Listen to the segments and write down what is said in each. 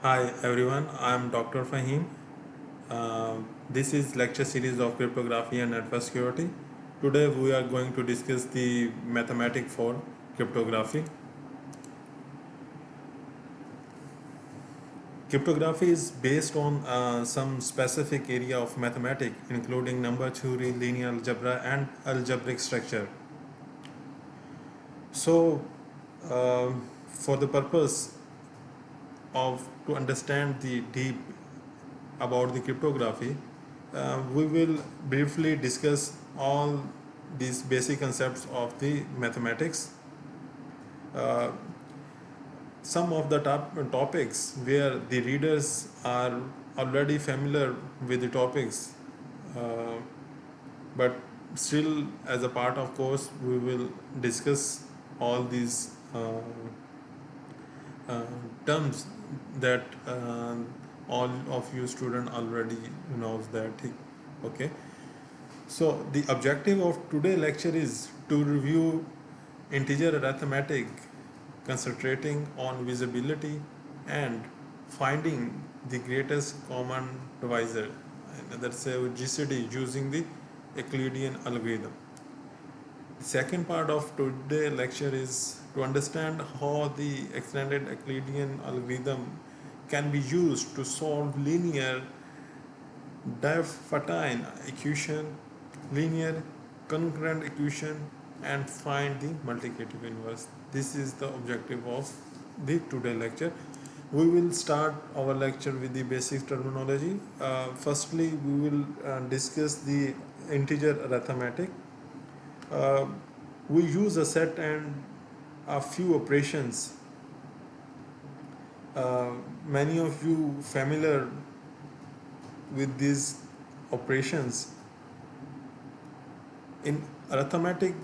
Hi everyone, I am Dr. Fahim. This is lecture series of cryptography and network security. Today we are going to discuss the mathematic for cryptography. Cryptography is based on some specific area of mathematics including number theory, linear algebra and algebraic structure. So for the purpose of to understand the deep about the cryptography, we will briefly discuss all these basic concepts of the mathematics. Uh, some of the topics where the readers are already familiar with the topics, uh, but still as a part of course we will discuss all these uh, terms that all of you student already knows that. Okay, so the objective of today's lecture is to review integer arithmetic, concentrating on visibility and finding the greatest common divisor, that's a GCD, using the Euclidean algorithm. The second part of today's lecture is to understand how the extended Euclidean algorithm can be used to solve linear Diophantine equation, linear concurrent equation, and find the multiplicative inverse. This is the objective of the today lecture. We will start our lecture with the basic terminology. Firstly, we will discuss the integer arithmetic. Uh, we use a set and a few operations. Uh, Many of you familiar with these operations in arithmetic.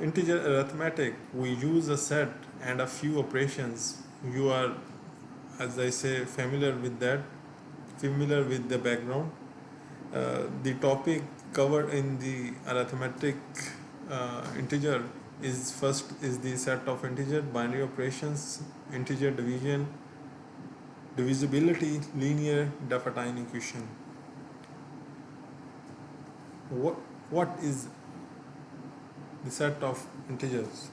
Integer arithmetic, we use a set and a few operations. You are, as I say, familiar with that, familiar with the background. The topic covered in the arithmetic integer is first is the set of integer, binary operations, integer division, divisibility, linear Diophantine equation. What what is the set of integers?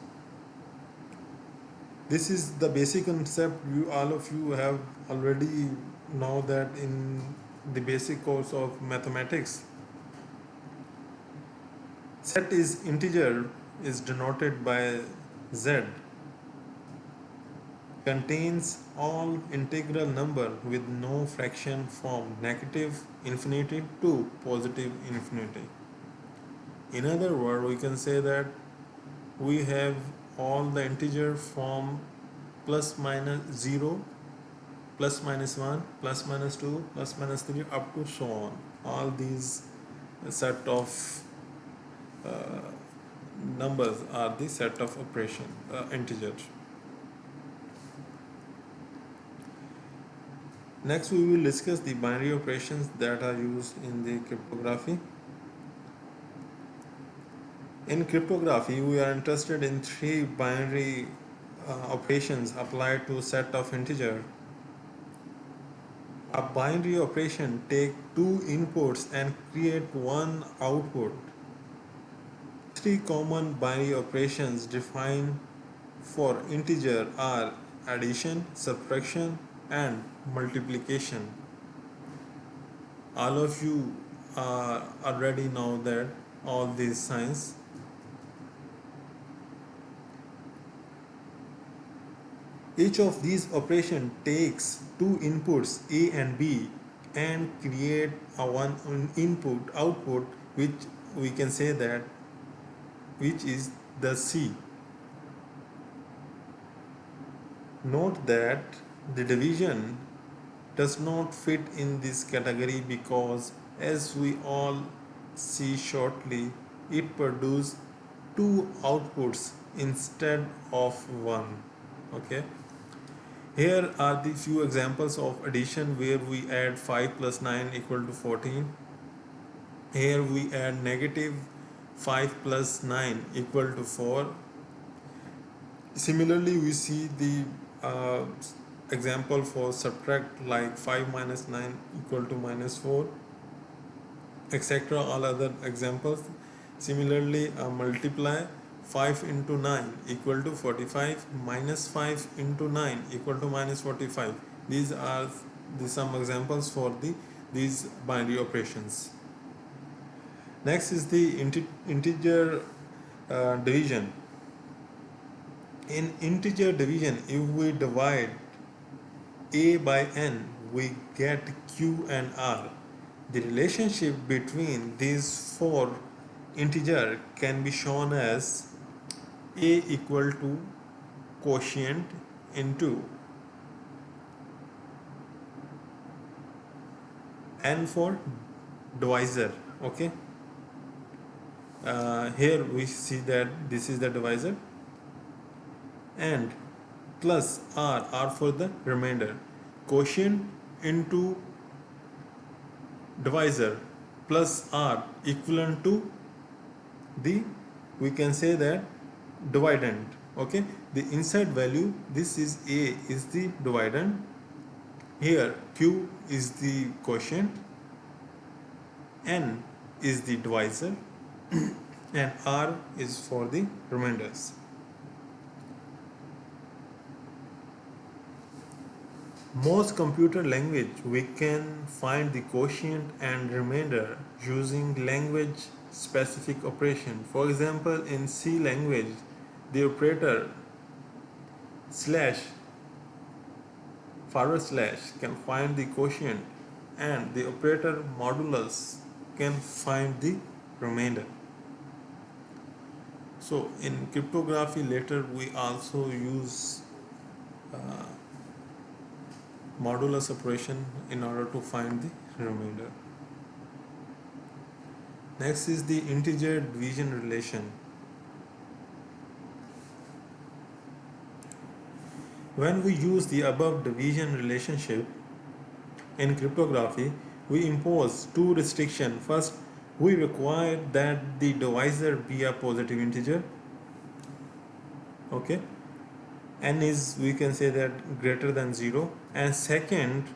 This is the basic concept you all of you have already know that in the basic course of mathematics. Set is integer is denoted by z, contains all integral number with no fraction from negative infinity to positive infinity. In other words, we can say that we have all the integer from plus minus 0, plus minus 1, plus minus 2, plus minus 3, up to so on. All these set of uh, numbers are the set of operation integers. Next, we will discuss the binary operations that are used in the cryptography. In cryptography, we are interested in three binary operations applied to a set of integer. A binary operation take two inputs and create one output. Three common binary operations defined for integer are addition, subtraction, and multiplication. All of you already know that all these signs. Each of these operations takes two inputs A and B and create a one input output, which we can say that which is the C. Note that the division does not fit in this category because, as we all see shortly, it produces two outputs instead of one. Okay. Here are the few examples of addition where we add 5 plus 9 equal to 14. Here we add negative 5 plus 9 equal to 4. Similarly, we see the example for subtract, like 5 minus 9 equal to minus 4, etc. All other examples. Similarly, multiply 5 into 9 equal to 45, minus 5 into 9 equal to minus 45. These are some examples for these binary operations. Next is the integer division. In integer division, if we divide a by n, we get q and r. The relationship between these four integers can be shown as a equal to quotient into n for divisor. Okay, here we see that this is the divisor, and plus r for the remainder. Quotient into divisor plus r equivalent to the, we can say that, dividend. Okay, the inside value, this is a is the dividend, here q is the quotient, n is the divisor, and r is for the remainders. Most computer language we can find the quotient and remainder using language specific operation. For example, in C language, the operator slash forward slash can find the quotient, and the operator modulus can find the remainder. So in cryptography later we also use modulus operation in order to find the remainder. Next is the integer division relation. When we use the above division relationship in cryptography, we impose two restrictions. First, we require that the divisor be a positive integer. Okay, n is, we can say that, greater than 0. And second,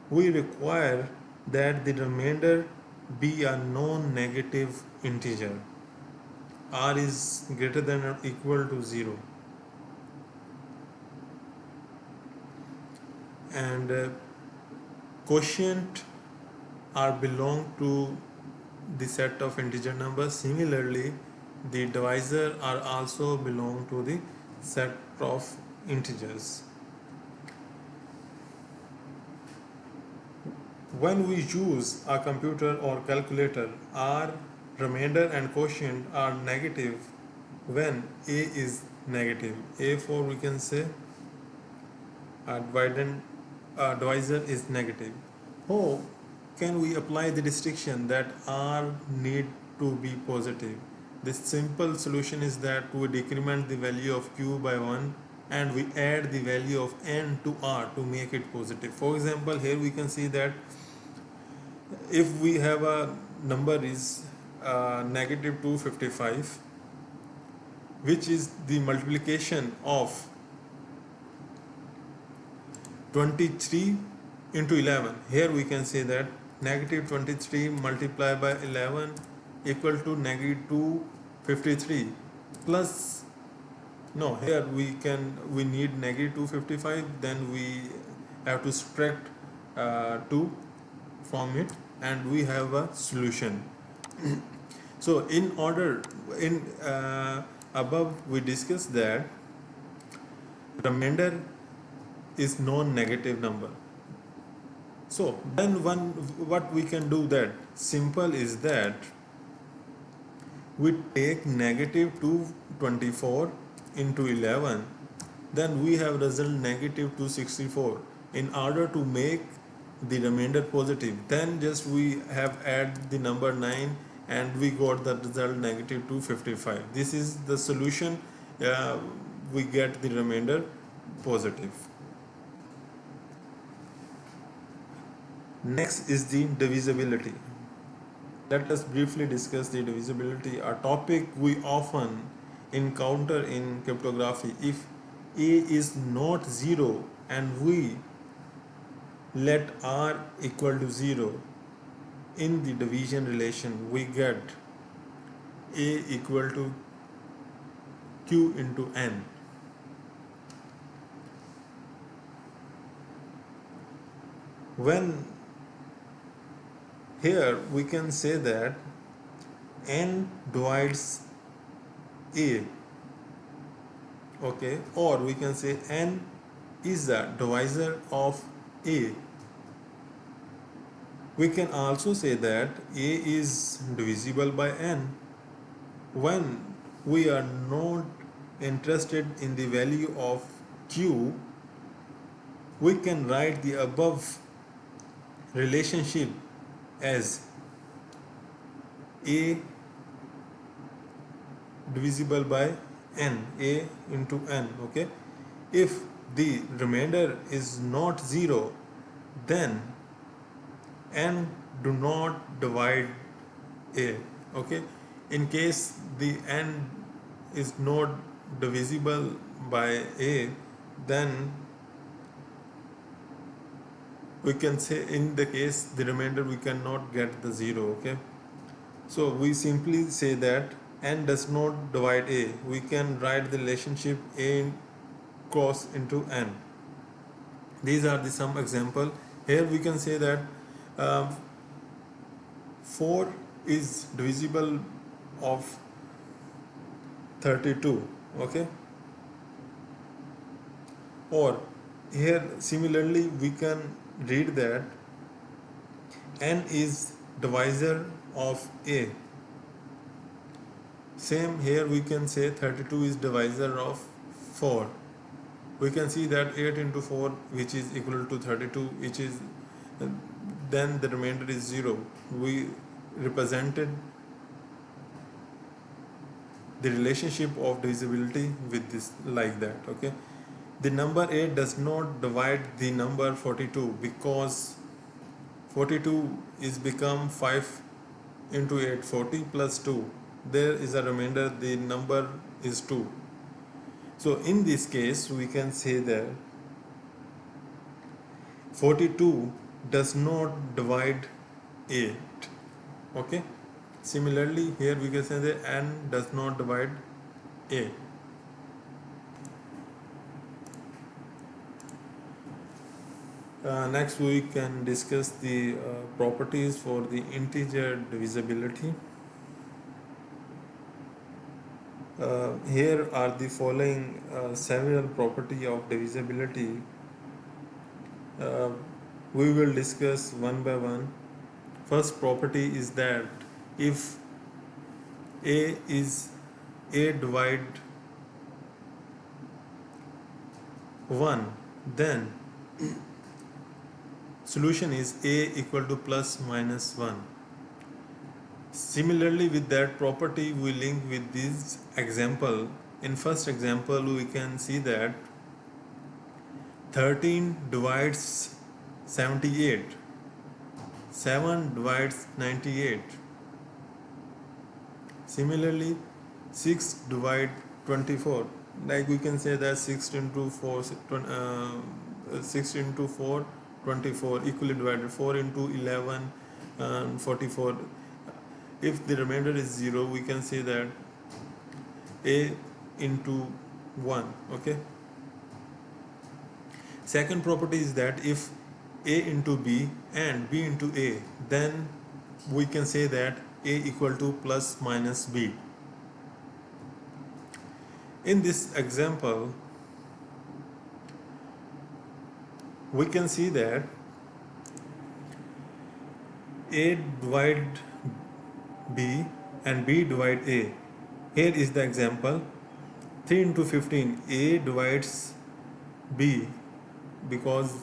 we require that the remainder be a non-negative integer. R is greater than or equal to 0. And quotient are belong to the set of integer numbers. Similarly, the divisor are also belong to the set of integers. When we use a computer or calculator, our remainder and quotient are negative when a is negative. A for, we can say, divisor is negative. How can we apply the restriction that r need to be positive? The simple solution is that we decrement the value of q by 1 and we add the value of n to r to make it positive. For example, here we can see that if we have a number is negative 255, which is the multiplication of 23 into 11. Here we can say that negative 23 multiplied by 11 equal to negative 253 plus, no, here we need negative 255, then we have to subtract 2 from it and we have a solution. So in order, in above we discussed that remainder is non-negative number. So then what we can do, that simple is that we take negative 224 into 11, then we have result negative 264. In order to make the remainder positive, then just we have add the number 9 and we got the result negative 255. This is the solution. We get the remainder positive. Next is the divisibility. Let us briefly discuss the divisibility, a topic we often encounter in cryptography. If a is not 0 and we let r equal to 0, in the division relation we get a equal to q into n. When here we can say that n divides a, okay, or we can say n is the divisor of a. We can also say that a is divisible by n. When we are not interested in the value of q, we can write the above relationship as a divisible by n, a into n, okay. If the remainder is not 0, then n do not divide a, okay. In case the n is not divisible by a, then we can say in the case the remainder we cannot get the 0, okay. So we simply say that n does not divide a. We can write the relationship a cross into n. These are the some example. Here we can say that 4 is divisible of 32, okay. Or here similarly we can read that n is divisor of a. Same here we can say 32 is divisor of 4. We can see that 8 into 4 which is equal to 32, which is then the remainder is 0. We represented the relationship of divisibility with this like that, okay. The number 8 does not divide the number 42 because 42 is become 5 into 8, 40 plus 2, there is a remainder, the number is 2. So in this case we can say that 42 does not divide 8, okay. Similarly here we can say that n does not divide a. Next we can discuss the properties for the integer divisibility. Here are the following several property of divisibility. We will discuss one by one. First property is that if a is a divide 1, then solution is a equal to plus minus 1. Similarly with that property we link with this example. In first example we can see that 13 divides 78, 7 divides 98. Similarly 6 divide 24, like we can say that 6 into 4 6 into 4 24 equally divided, 4 into 11 44. If the remainder is 0, we can say that a into 1, okay. Second property is that if a into b and b into a, then we can say that a equal to plus minus b. In this example we can see that a divide b and b divide a. Here is the example: 3 into 15, a divides b because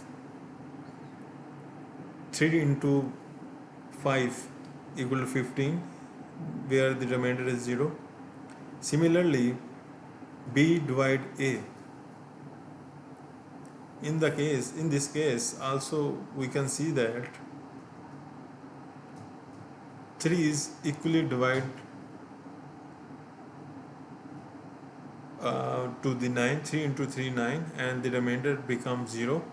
3 into 5 equal to 15, where the remainder is 0. Similarly b divide a. In this case also we can see that 3 is equally divide to the 9, 3 into 3 9, and the remainder becomes 0.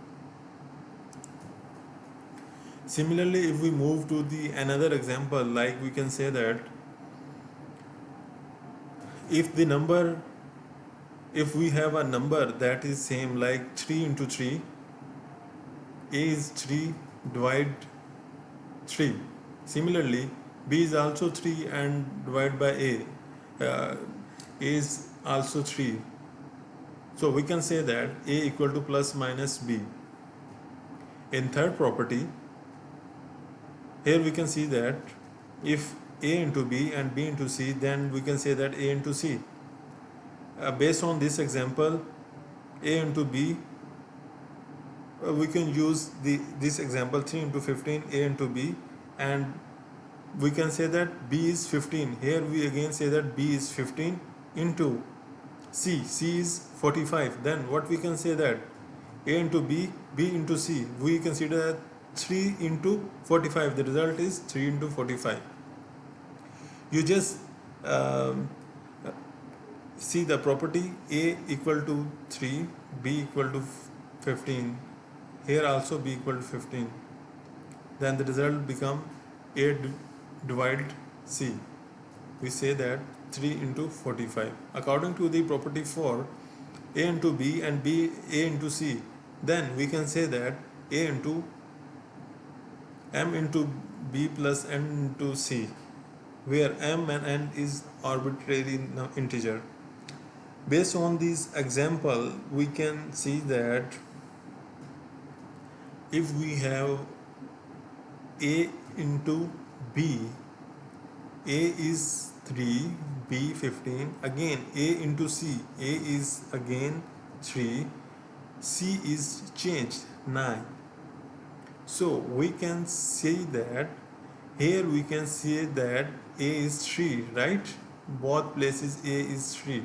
Similarly, if we move to the another example, like we can say that if the number, if we have a number that is same like 3 into 3, a is 3 divide 3. Similarly, b is also 3 and divided by uh, a is also 3. So we can say that a equal to plus minus b. In third property, here we can see that if a into b and b into c, then we can say that a into c. Based on this example, a into b, we can use this example 3 into 15, a into b, and we can say that b is 15. Here we again say that b is 15 into c is 45. Then what we can say that a into b, b into c, we consider that 3 into 45. The result is 3 into 45. You just see the property a equal to 3, b equal to 15. Here also b equal to 15. Then the result become a divided c. We say that 3 into 45. According to the property for a into b and b a into c, then we can say that a into m into b plus n into c, where m and n is arbitrary integer. Based on this example, we can see that if we have a into b, a is 3, b 15, again a into c, a is again 3, c is changed 9. So we can say that here we can say that a is 3, right? Both places a is 3.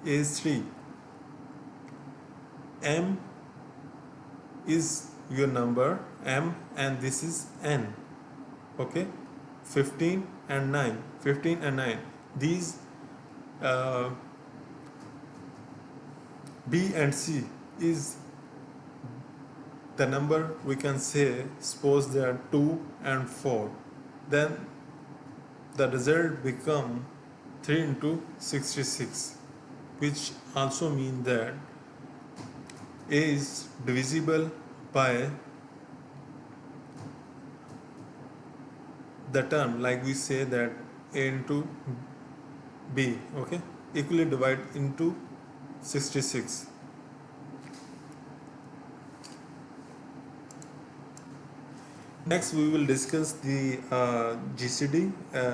A is 3. M is your number, m, and this is n. Okay, 15 and 9. 15 and 9. These b and c is the number we can say. Suppose they are 2 and 4. Then the result become 3 into 66, which also means that a is divisible by the term, like we say that a into b, okay, equally divide into 66. Next, we will discuss the GCD.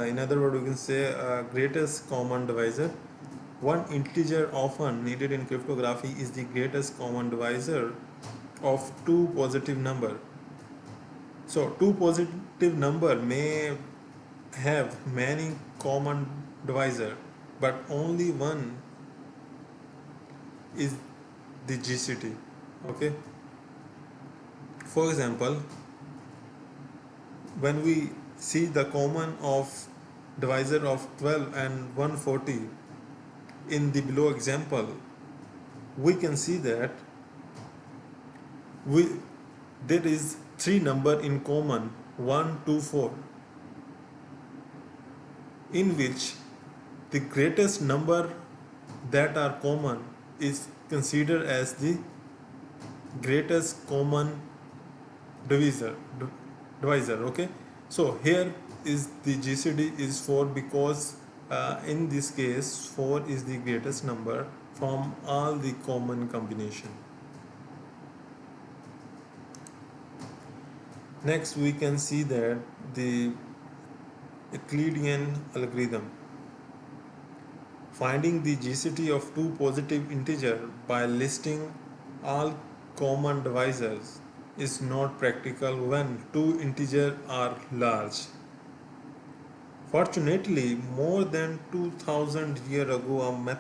In other words, we can say greatest common divisor. One integer often needed in cryptography is the greatest common divisor of two positive number. So, two positive number may have many common divisor, but only one is the GCD. Okay. For example, when we see the common of divisor of 12 and 140 in the below example, we can see that there is three number in common, 1, 2, 4, in which the greatest number that are common is considered as the greatest common divisor. Okay, so here is the GCD is 4 because in this case 4 is the greatest number from all the common combination. Next, we can see that the Euclidean algorithm. Finding the GCD of two positive integers by listing all common divisors is not practical when two integers are large. Fortunately, more than 2000 years ago, a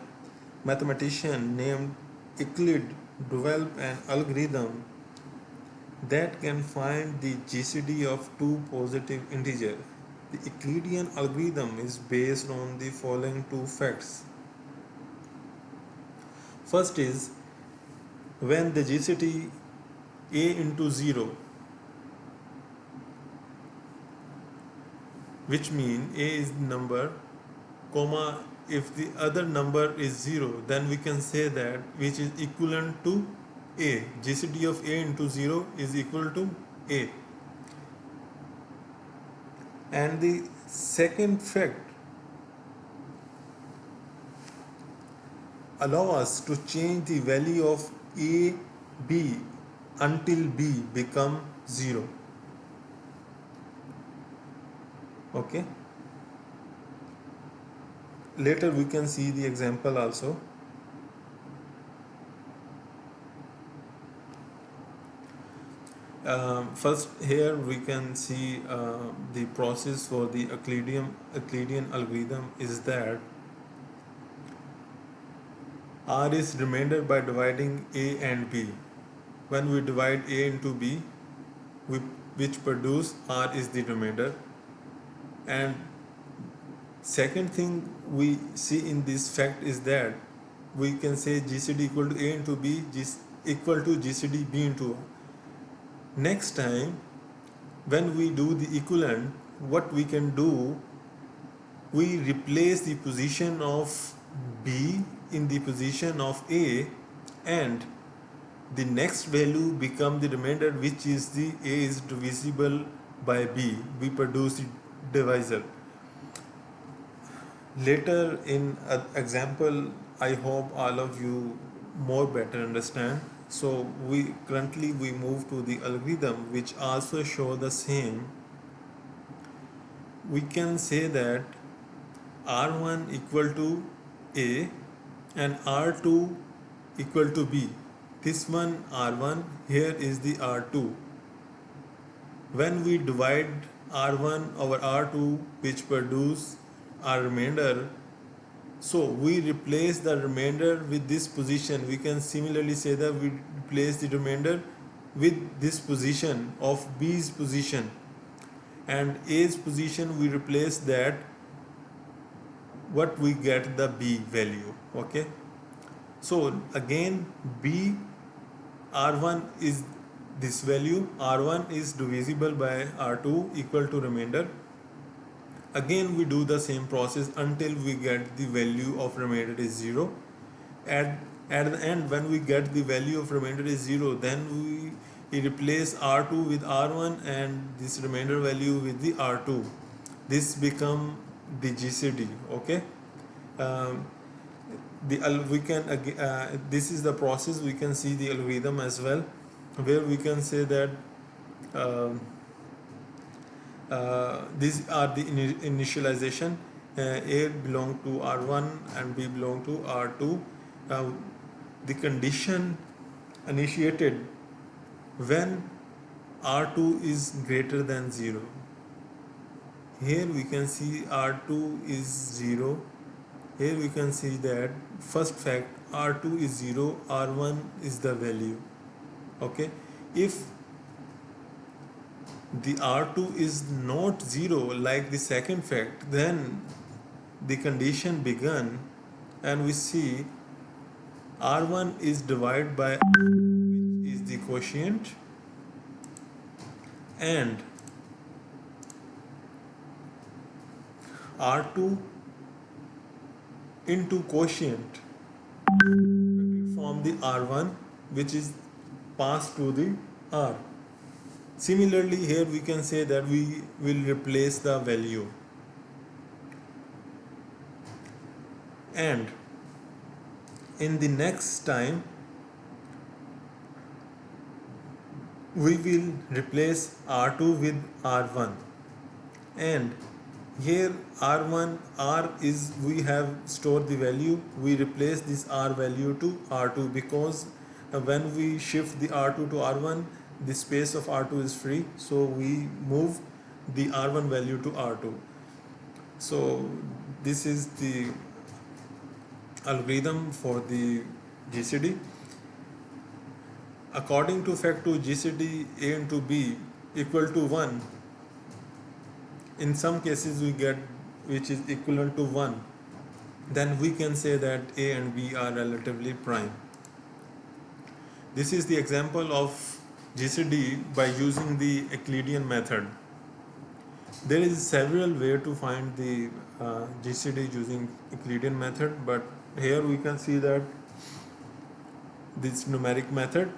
mathematician named Euclid developed an algorithm that can find the GCD of two positive integers. The Euclidean algorithm is based on the following two facts. First is when the GCD a into 0, which means a is the number, comma, if the other number is 0, then we can say that which is equivalent to a. GCD of a into 0 is equal to a. And the second fact allow us to change the value of a, b until b become 0. Okay. Later we can see the example also. First here we can see the process for the Euclidean algorithm is that R is remainder by dividing A and B. When we divide A into B, which produce R is the remainder. And second thing we see in this fact is that we can say GCD equal to A into B equal to GCD B into A. Next time when we do the equivalent, what we can do, we replace the position of B in the position of A, and the next value become the remainder, which is the A is divisible by B. We produce the divisor. Later in an example, I hope all of you more better understand. So we move to the algorithm which also show the same. We can say that R1 equal to A and R2 equal to B. This one R1, here is the R2. When we divide R1 over R2, which produce our remainder, so we replace the remainder with this position. We can similarly say that we replace the remainder with this position of B's position, and A's position we replace that, what we get the B value. Okay, so again B R1 is this value, R1 is divisible by R2 equal to remainder. Again we do the same process until we get the value of remainder is 0. At the end, when we get the value of remainder is 0, then we replace R2 with R1 and this remainder value with the R2. This become the GCD. Okay. This is the process. We can see the algorithm as well, where we can say that these are the initialization. A belong to R1 and B belong to R2. The condition initiated when R2 is greater than 0. Here we can see R2 is 0. Here we can see that first fact, R2 is 0, R1 is the value. Okay, if the R2 is not 0 like the second fact, then the condition begun, and we see R1 is divided by which is the quotient, and R2 into quotient from the R1 which is passed to the R. Similarly, here we can say that we will replace the value, and in the next time we will replace R2 with R1, and here R1 R is, we have stored the value, we replace this R value to R2, because when we shift the R2 to R1, the space of R2 is free, so we move the R1 value to R2. So this is the algorithm for the GCD. According to fact 2, GCD A into B equal to 1. In some cases we get which is equivalent to 1. Then we can say that A and B are relatively prime. This is the example of GCD by using the Euclidean method. There is several way to find the GCD using Euclidean method, but here we can see that this numeric method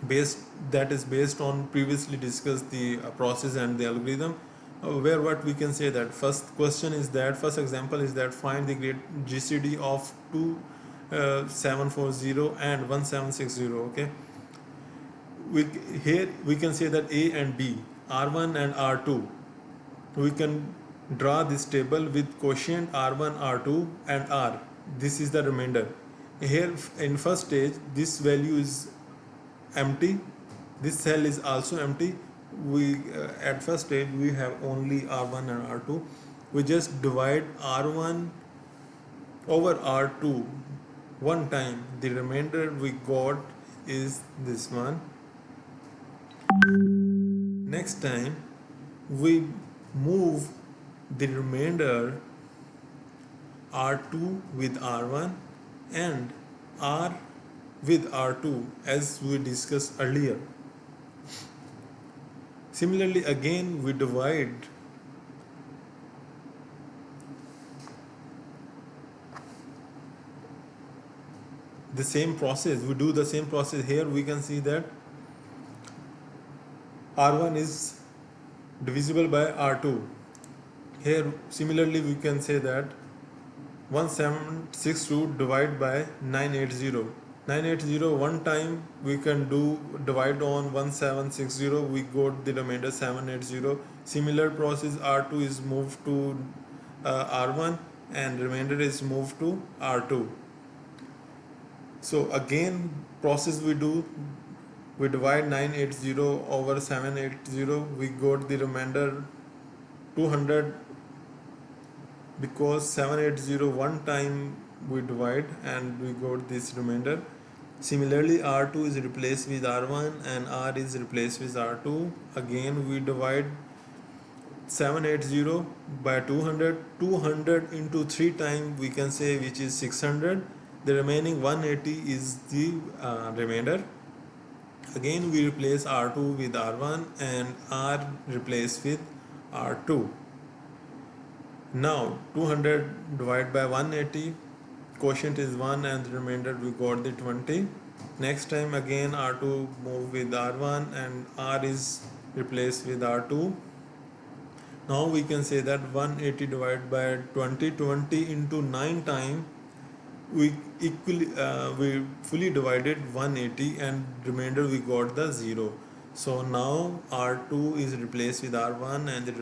based that is based on previously discussed the process and the algorithm, where what we can say that first example is that find the great GCD of 2740 and 1760. Okay, we here we can say that A and B, R1 and R2, we can draw this table with quotient R1, R2 and R. This is the remainder. Here in first stage this value is empty, this cell is also empty. We at first stage we have only R1 and R2. We just divide R1 over R2 one time. The remainder we got is this one. Next time we move the remainder R2 with R1 and R with R2 as we discussed earlier. Similarly, again we divide the same process. We do the same process here. We can see that R1 is divisible by R2. Here similarly we can say that 1762 divided by 980. 980 one time we can do divide on 1760, we got the remainder 780. Similar process, R2 is moved to R1 and remainder is moved to R2. So again process we do, we divide 980 over 780, we got the remainder 200, because 780 one time we divide and we got this remainder. Similarly, R2 is replaced with R1 and R is replaced with R2. Again we divide 780 by 200. 200 into 3 times we can say, which is 600. The remaining 180 is the remainder. Again we replace R2 with R1 and R replaced with R2. Now 200 divided by 180, quotient is 1 and the remainder we got the 20. Next time again R2 move with R1 and R is replaced with R2. Now we can say that 180 divided by 20, 20 into 9 times we fully divided 180 and remainder we got the 0. So now R2 is replaced with R1 and the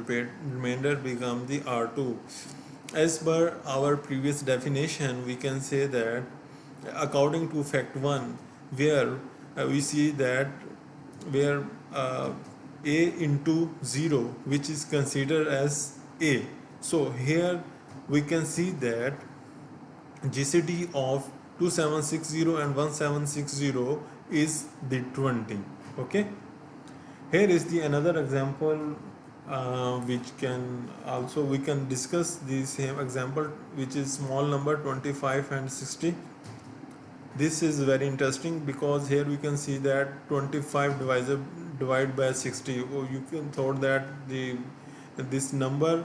remainder become the R2. As per our previous definition, we can say that according to fact 1, where we see that where A into 0, which is considered as A. So here we can see that GCD of 2760 and 1760 is the 20. Okay. Here is the another example which can also we can discuss the same example, which is small number 25 and 60. This is very interesting because here we can see that 25 divided by 60. Oh, you can thought that this number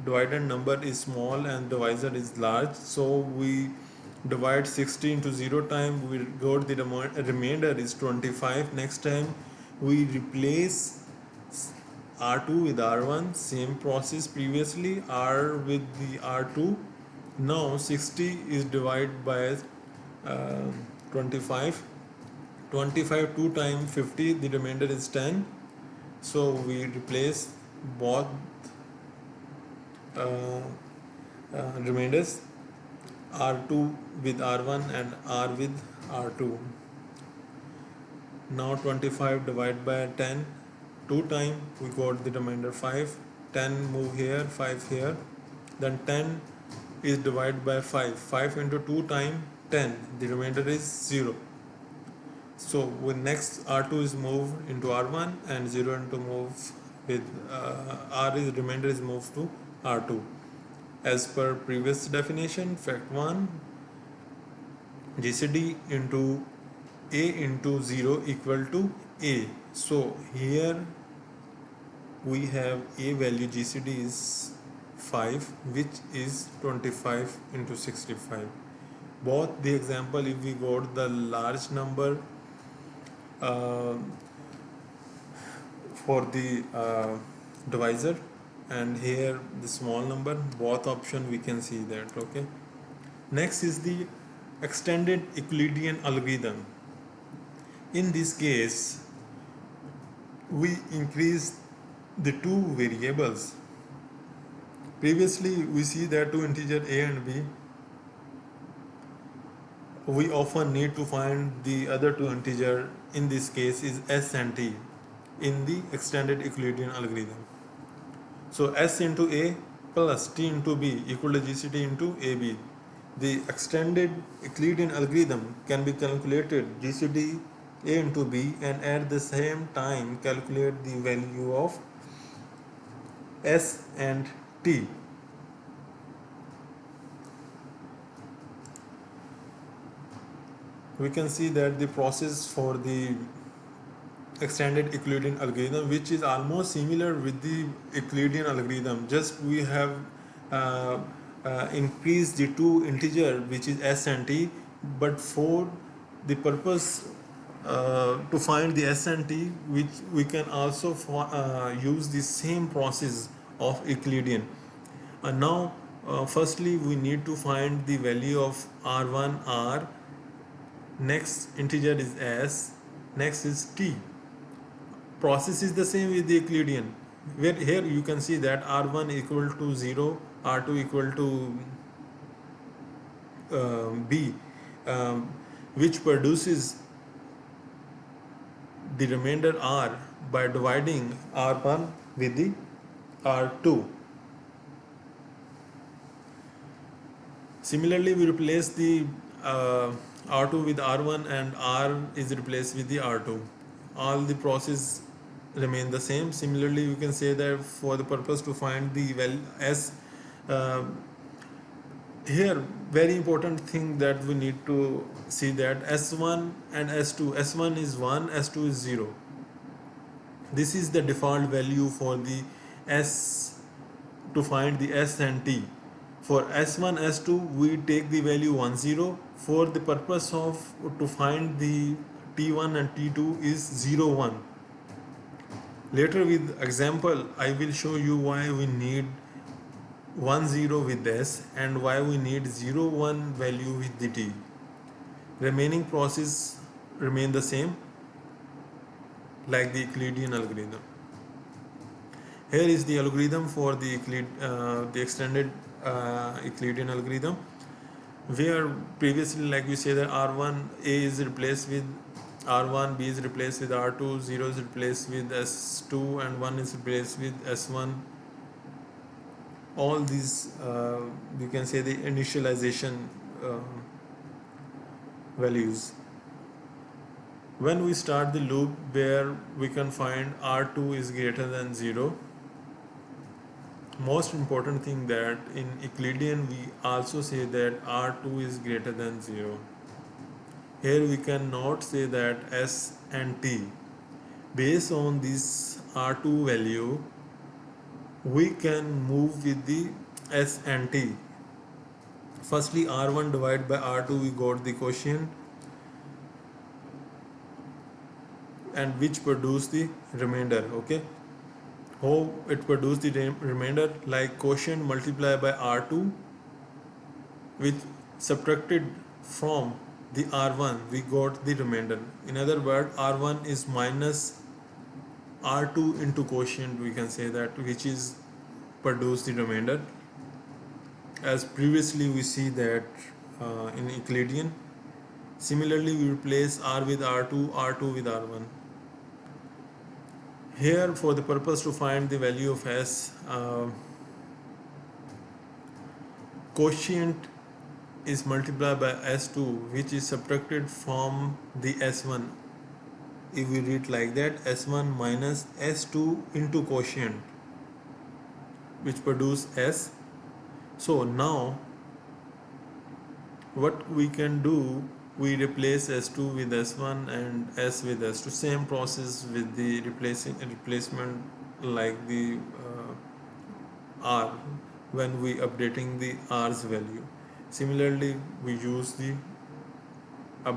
divided number is small and divisor is large, so we divide 60 into 0 time, we got the remainder is 25. Next time we replace R2 with R1, same process previously, R with the R2. Now 60 is divided by 25. 25 2 times 50, the remainder is 10. So we replace both remainders, R2 with R1 and R with R2. Now 25 divided by 10, 2 times we got the remainder 5. 10 move here, 5 here. Then 10 is divided by 5. 5 into 2 times 10, the remainder is 0. So with next R2 is moved into R1 and 0 into move with R is remainder is moved to R2. As per previous definition, fact 1, GCD into a into 0 equal to a. So here we have a value GCD is 5, which is 25 into 65. Both the example, if we got the large number uh, for the divisor, and here the small number, both option we can see that. Okay, next is the extended Euclidean algorithm. In this case, we increase the two variables. Previously we see that two integer a and b, we often need to find the other two integer. In this case is s and t in the extended Euclidean algorithm. So s into a plus t into b equal to GCD into ab. The extended Euclidean algorithm can be calculated GCD a into b, and at the same time calculate the value of s and t. We can see that the process for the extended Euclidean algorithm, which is almost similar with the Euclidean algorithm, just we have uh, increased the two integer which is s and t, but for the purpose to find the s and t, which we can also use the same process of Euclidean. Now firstly we need to find the value of r1 r, next integer is s, next is t. Process is the same with the Euclidean, where here you can see that r1 equal to 0, r2 equal to b, um, which produces the remainder r by dividing r1 with the r2. Similarly, we replace the r2 with r1 and r is replaced with the r2. All the process remain the same. Similarly, you can say that for the purpose to find the value s, uh, here very important thing that we need to see that s1 and s2, s1 is 1, s2 is 0. This is the default value for the s to find the s and t. For s1 s2 we take the value 1 0. For the purpose of to find the t1 and t2 is 0 1. Later with example I will show you why we need 1 0 with s and why we need 0 1 value with the t. Remaining process remain the same like the Euclidean algorithm. Here is the algorithm for the extended Euclidean algorithm, where previously like we say that r1 a is replaced with r1, b is replaced with r2, 0 is replaced with s2, and 1 is replaced with s1. All these you can say the initialization uh, values. When we start the loop where we can find r2 is greater than 0, most important thing that in Euclidean we also say that r2 is greater than 0. Here we cannot say that s and t. Based on this r2 value, we can move with the s and t. Firstly, r1 divided by r2, we got the quotient, and which produce the remainder. Okay, how it produce the remainder? Like quotient multiplied by r2, which subtracted from the r1, we got the remainder. In other words, r1 is minus r2 into quotient, we can say that, which is produce the remainder. As previously we see that in Euclidean. Similarly, we replace r with r2, r2 with r1. Here, for the purpose to find the value of s, quotient is multiplied by s2, which is subtracted from the s1. If we read like that, s1 minus s2 into quotient, which produce s. So now what we can do, we replace S2 with S1 and S with S2. Same process with the replacement like the R when we updating the R's value. Similarly, we use the up,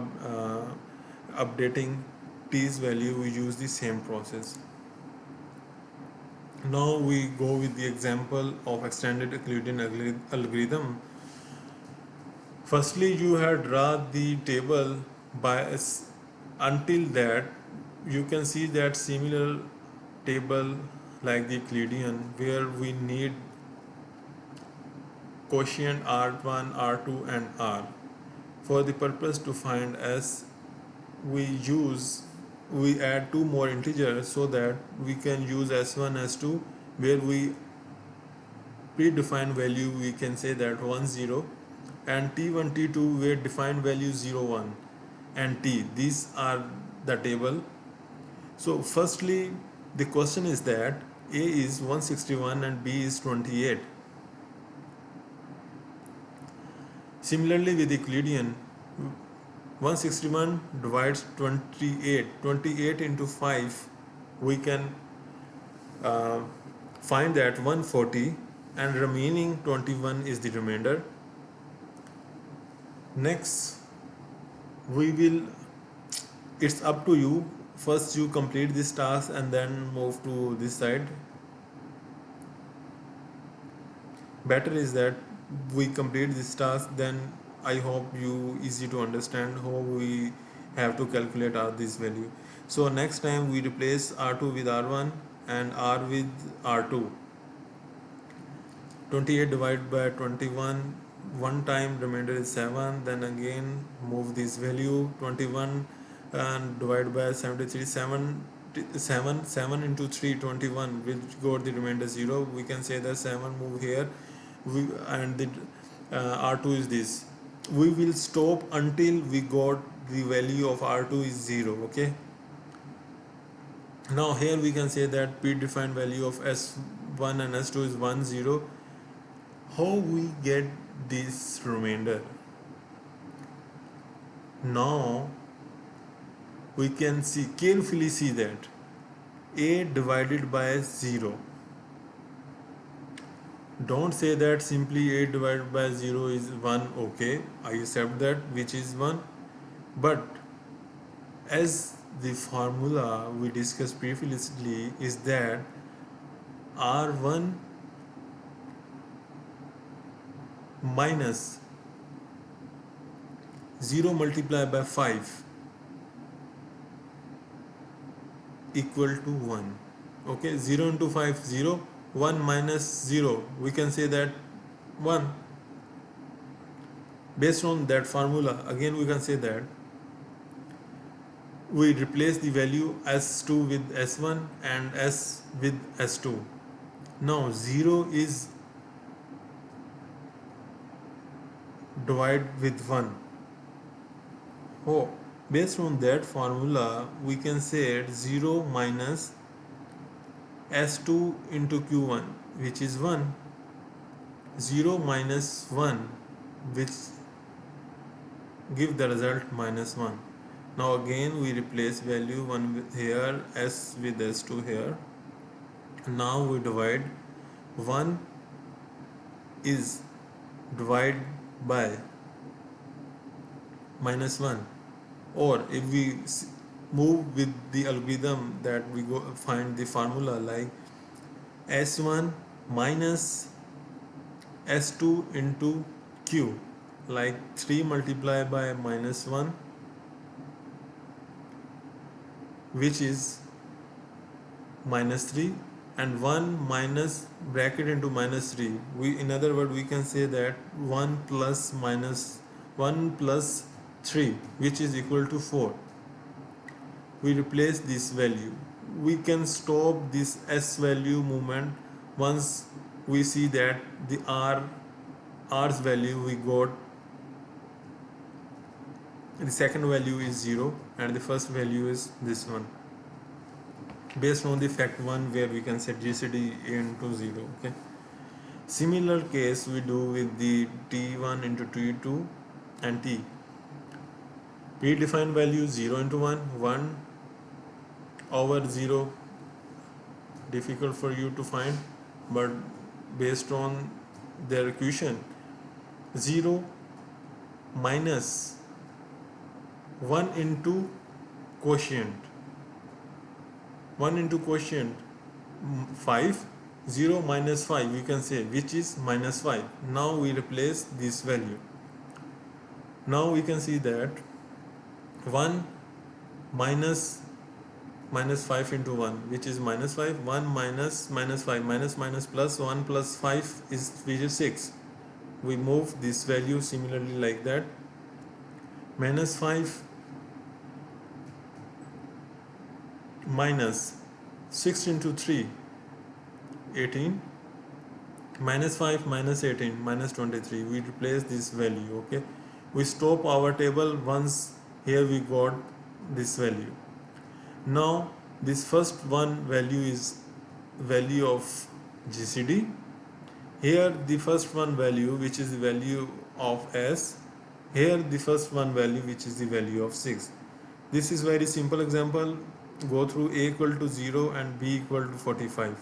updating T's value, we use the same process. Now we go with the example of extended Euclidean algorithm. Firstly, you had draw the table by until that you can see that similar table like the Euclidean where we need quotient R1, R2 and R. For the purpose to find S, we add two more integers so that we can use S1, S2 where we predefined value we can say that 1 0 and T1, T2 where defined value 0 1 and T. These are the table. So firstly the question is that A is 161 and B is 28. Similarly with Euclidean 161 divides 28 into 5 we can uh, find that 140 and remaining 21 is the remainder. Next we will, it's up to you, first you complete this task and then move to this side. Better is that we complete this task, then I hope you easy to understand how we have to calculate this value. So next time we replace R2 with R1 and R with R2. 28 divided by 21 one time, remainder is 7, then again move this value 21 and divide by 73, 7 into 3 21 will got the remainder 0. We can say that 7 move here and the R2 is this. We will stop until we got the value of R2 is 0. Okay, now here we can say that predefined value of S1 and S2 is 1 0. How we get this remainder? Now we can carefully see that A divided by 0. Don't say that simply A divided by 0 is 1. Okay, I accept that, which is 1. But as the formula we discussed previously is that R1 minus 0 multiplied by 5 equal to 1. Okay, 0 into 5 0, 1 minus 0 we can say that 1. Based on that formula again we can say that we replace the value S2 with S1 and S with S2. Now 0 is divided with 1. Oh, based on that formula we can say 0 minus S2 into Q1 which is 1. 0 minus 1 which give the result minus 1. Now again we replace value 1 with here, S with S2 here. Now we divide 1 is divided by minus 1, or if we move with the algorithm that we go find the formula like S1 minus S2 into Q, like 3 multiplied by minus 1 which is minus 3 and 1 minus bracket into minus 3. We, in other words, we can say that 1 plus minus 1 plus 3 which is equal to 4. We replace this value. We can stop this S value movement once we see that the R's value we got, the second value is 0 and the first value is this one, based on the fact 1 where we can set GCD into 0. Okay, similar case we do with the T1 into T2 and T. Predefined value 0 into 1, 1 over 0, difficult for you to find, but based on their equation, 0 minus 1 into quotient, 1 into quotient 5, 0 minus 5 you can say, which is minus 5. Now we replace this value. Now we can see that 1 minus minus 5 into 1, which is minus 5, 1 minus minus 5, minus plus 1 plus 5 is, which is 6. We move this value similarly like that. Minus 5 minus 6 into 3, 18, minus 5 minus 18, minus 23. We replace this value. Okay, we stop our table once here we got this value. Now this first one value is value of GCD. Here the first one value, which is the value of S. Here the first one value, which is the value of 6. This is very simple example. Go through A equal to 0 and B equal to 45.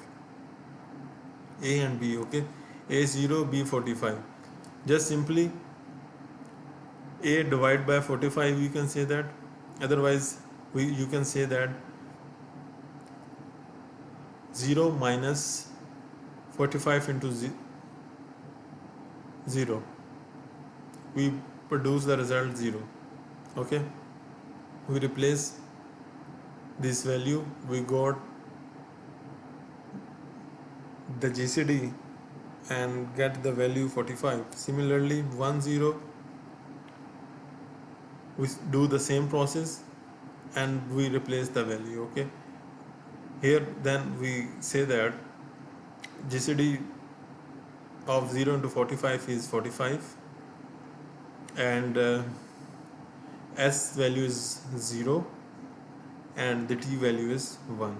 A and B, okay. A 0, B 45. Just simply A divide by 45, you can say that. Otherwise, you can say that 0 minus 45 into 0. We produce the result 0. Okay. We replace this value. We got the GCD and get the value 45. Similarly, 1 0, we do the same process and we replace the value. Okay, here then we say that GCD of 0 into 45 is 45 and S value is 0 and the T value is 1.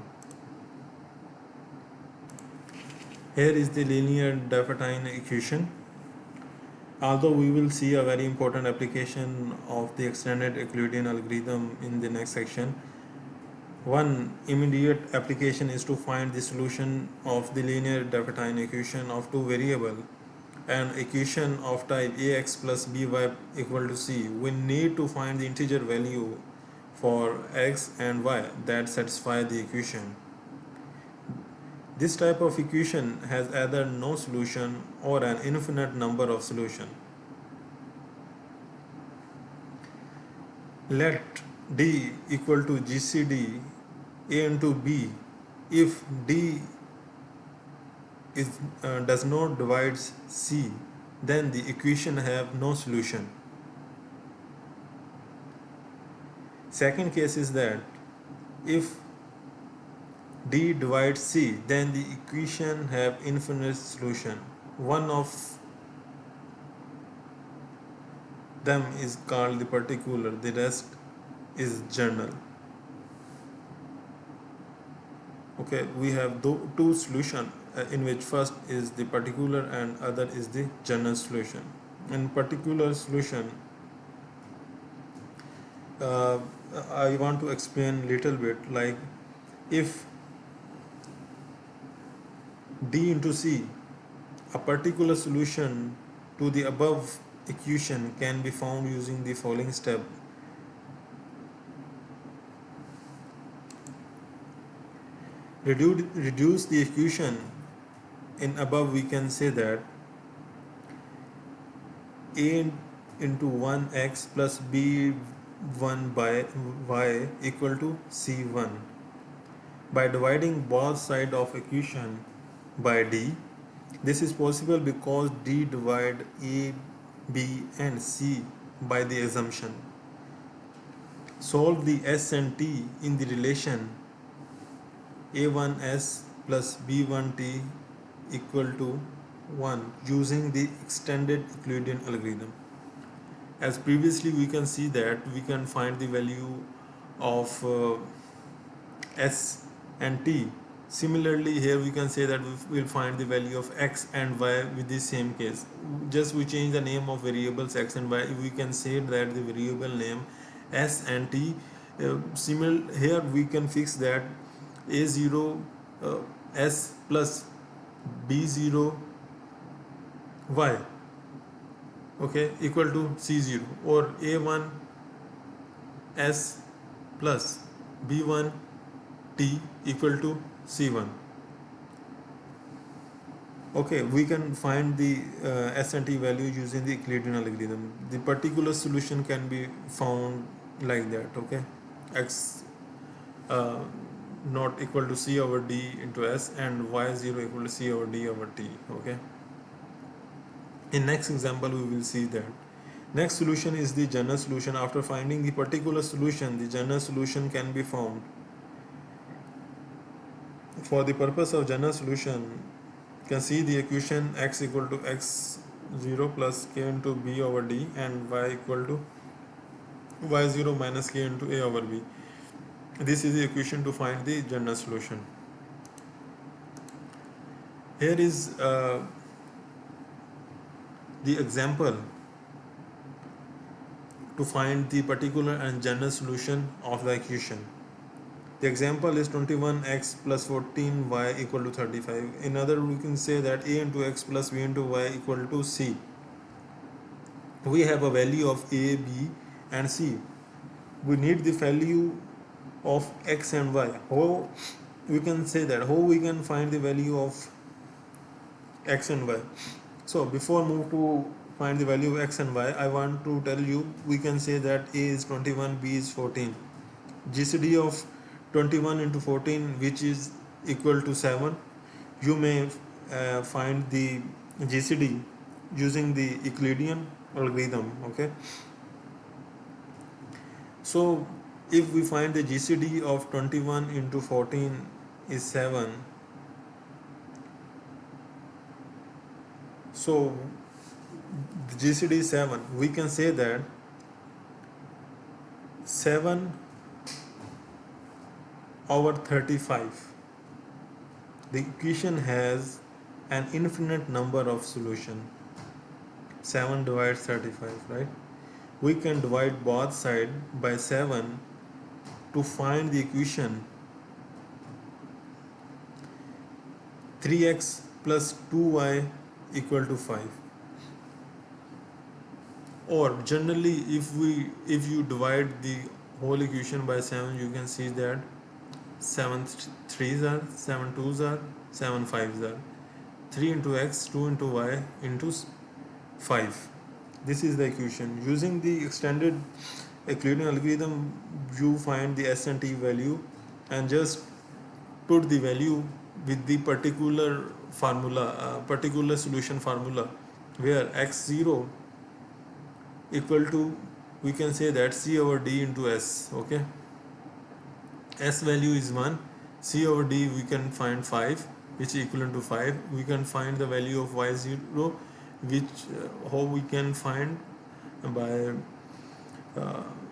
Here is the linear Diophantine equation. Although we will see a very important application of the extended Euclidean algorithm in the next section, one immediate application is to find the solution of the linear Diophantine equation of two variables and equation of type ax plus by equal to c. We need to find the integer value for x and y that satisfy the equation. This type of equation has either no solution or an infinite number of solutions. Let D equal to GCD A into B if D does not divide C, then the equation have no solution. Second case is that if D divides C, then the equation have infinite solution. One of them is called the particular, the rest is general. Okay, we have two solutions in which first is the particular and other is the general solution. In particular solution, I want to explain little bit, like if D into C, a particular solution to the above equation can be found using the following step. Reduce the equation in above. We can say that A into 1x plus b1 by y equal to c1. By dividing both sides of equation by d, this is possible because d divide a, b and c by the assumption. Solve the s and t in the relation a1s plus b1t equal to 1 using the extended Euclidean algorithm. As previously, we can see that we can find the value of s and t. Similarly, here we can say that we will find the value of x and y with the same case. Just we change the name of variables x and y. We can say that the variable name s and t. Here we can fix that a0 uh, s plus b0 y, okay, equal to c0, or a1 s plus b1 t equal to c1. Okay, we can find the S and T value using the Euclidean algorithm. The particular solution can be found like that. Okay, x uh, not equal to c over d into s, and y0 equal to c over d over t. Okay. In next example, we will see that. Next solution is the general solution. After finding the particular solution, the general solution can be found. For the purpose of general solution, you can see the equation x equal to x0 plus k into b over d, and y equal to y0 minus k into a over b. This is the equation to find the general solution. Here is the example to find the particular and general solution of the equation. The example is 21x plus 14y equal to 35. In other, we can say that a into x plus b into y equal to c. We have a value of a, b and c. We need the value of x and y. How we can say that? How we can find the value of x and y? So before move to find the value of x and y, I want to tell you, we can say that a is 21, b is 14. GCD of 21 into 14, which is equal to 7. You may find the GCD using the Euclidean algorithm. Okay. So if we find the GCD of 21 into 14 is 7, so the GCD is 7, we can say that 7 over 35. The equation has an infinite number of solutions. 7 divides 35, right? We can divide both sides by 7 to find the equation 3x plus 2y equal to 5. Or generally, if you divide the whole equation by 7, you can see that 7 3s are, 7 2s are, 7 5s are. 3 into x, 2 into y into 5. This is the equation. Using the extended Euclidean algorithm, you find the s and t value and just put the value with the particular formula, particular solution formula, where x0 equal to, we can say that c over d into s. Okay, s value is 1, c over d we can find 5, which is equivalent to 5. We can find the value of y0, which how we can find by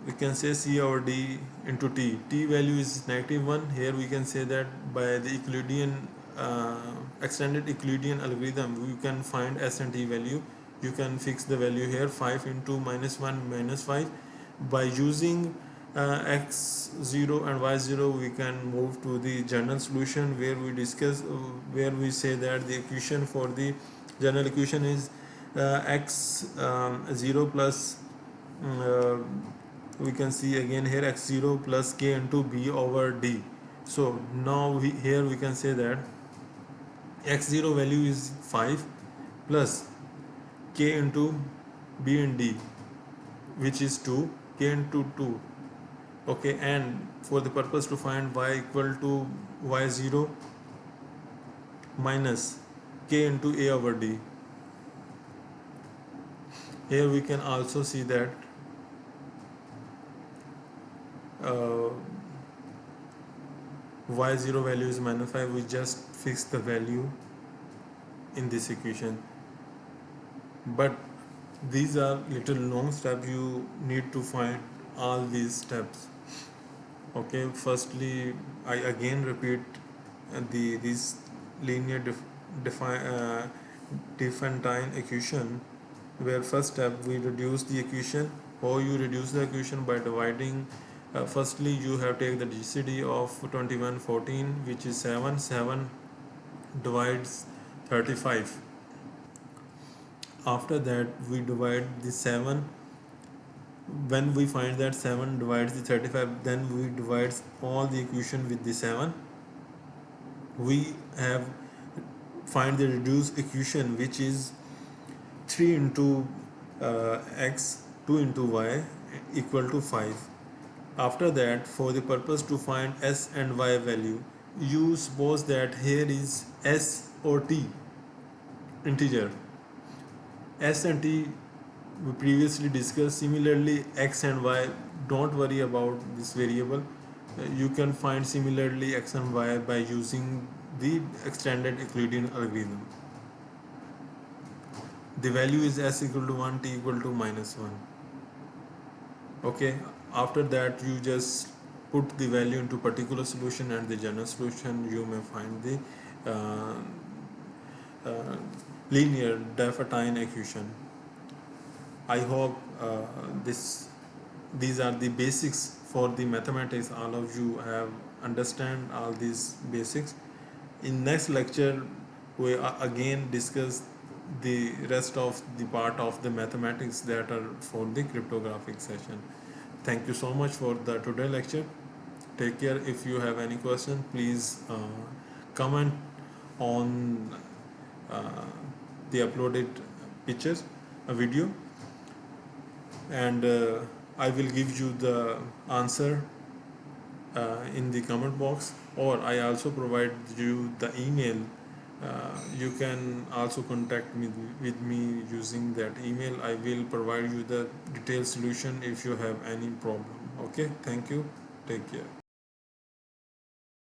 we can say c over d into t. T value is -1. Here we can say that by the Euclidean extended Euclidean algorithm, we can find s and t value. You can fix the value here, 5 into -1 minus 5. By using x0 and y0, we can move to the general solution, where we discuss where we say that the equation for the general equation is x0 plus we can see again here x0 plus k into b over d. So now here we can say that x0 value is 5 plus k into b and d, which is 2, k into 2. Okay, and for the purpose to find y equal to y0 minus k into a over d. Here we can also see that y0 value is -5. We just fix the value in this equation, but these are little long steps. You need to find all these steps. Okay, firstly, I again repeat this linear Diophantine equation, where first step we reduce the equation How you reduce the equation? By dividing, firstly you have take the GCD of 2114, which is 7. 7 divides 35. After that we divide the 7. When we find that 7 divides the 35, then we divide all the equation with the 7. We have find the reduced equation, which is 3 into x 2 into y equal to 5. After that, for the purpose to find s and y value, you suppose that here is s or t integer. S and t we previously discussed. Similarly, x and y, don't worry about this variable. You can find similarly x and y by using the extended Euclidean algorithm. The value is s equal to 1, t equal to -1. Okay, after that you just put the value into particular solution, and the general solution you may find the uh, uh, linear Diophantine equation. I hope these are the basics for the mathematics. All of you have understand all these basics. In next lecture, we again discuss the rest of the part of the mathematics that are for the cryptographic session. Thank you so much for the today lecture. Take care. If you have any question, please comment on uh, the uploaded pictures, a video, and I will give you the answer in the comment box, or I also provide you the email. You can also contact me with me using that email. I will provide you the detailed solution if you have any problem. Okay, thank you. Take care.